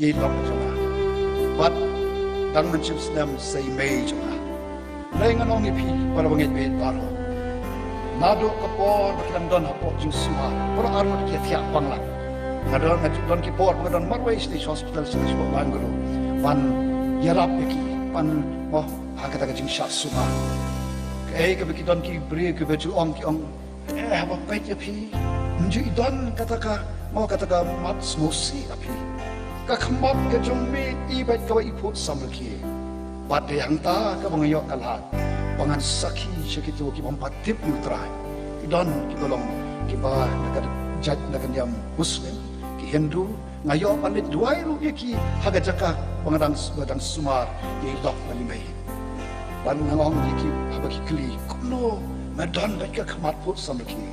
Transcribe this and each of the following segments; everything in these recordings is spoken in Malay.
ye lok jonga but dan menchip snam say may jonga lengan ong ipi para bangit be paro nado kapor baklam don hapo jing suha para armo ki thia pangla nado ngaju don ki por ngadon marway state hospital sini ko bangro pan yarap ki pan mo hakata ka jing sha suha ke ke don ki bri ke beju ong ki ong haba peit api nju don kataka mau kataka mat smosi api ka khamap ke jong me I bet ka I put samlki pade hang ta ka bangayo kalat pangan sakhi sekitu ki pampatip utrai idon ki golong ki ba nakan jat nakan yam muslim ki hindu ngayo palit duai ru ki haga jaka pangadang badang sumar ye dok pani mai ban ngong ki haba ki kli kuno madon ba ka khamat put samlki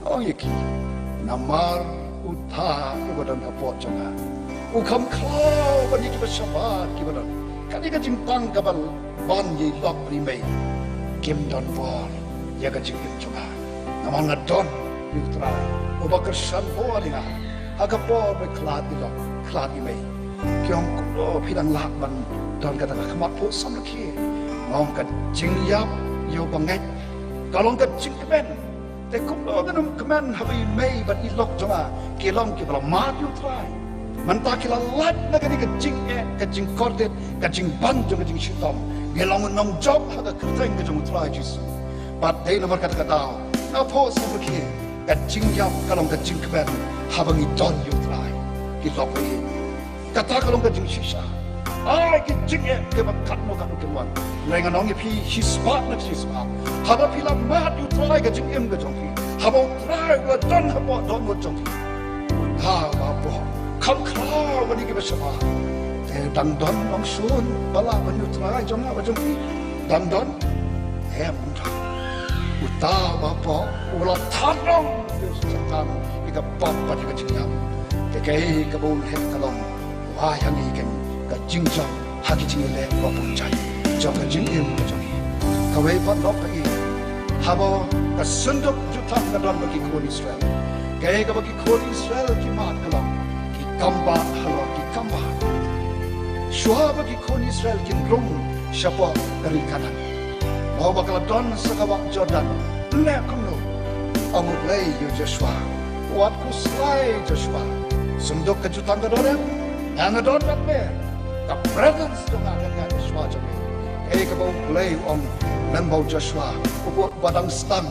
oh ye ki namar utha ki badan apot janga ukam klau bani ki bashabat ki badan kani ka jingpang kabal ban ye lok primay kim don vor ya ka jingim chunga namang na don yutra ubakar shan vor linga aga por be klad di lok klad ni may kyong ko phidang lak ban don ka ta khamat phu samlaki ngong ka jingyap yo bangai kalong ka jingben te kumlo ganum kemen habi may ban I lok chunga kilong ki bala mat yutra Manta kila lat na kani ka jing kordet ka jing ban jong ka jing shitom gelong nong job haga kerteng ka jong try jisu but they nomor kata kata na po sabki ka jing yap kalong ka jing kben habang I don you try ki lok ni kata kalong ka jing shisha ai ki jing ke ba kat no ke wan lenga nong pi shi spot na shi spot haba pila mat you try ka jing em ka jong ki haba try wa don haba don wa jong ki ha ba po Kam klau bani ke bersama, dan don long sun bala bani utrai jom apa jom ni, dan don, muda, uta bapa ulat tanong sejalan ika bapa di kecilnya, kekai kebun het kalong, wah yang ikan kejingjam haki jingle bapa cai, jom kejingim jom ni, kawai pat lok lagi, habo kesenduk jutaan kadon bagi kau Israel, kekai bagi kau Israel kimat kalong. Kamba halo ki kamba Shua bagi kon Israel kin rum Syapa dari kanan Mau bakal don sekawak Jordan Le kumno Amu play you Joshua Wat ku slay Joshua Sunduk kejutan kadorem Yang adon dat me Ka presence dong akan ya Joshua jome ka bau play om lembau Joshua Upuk badang stang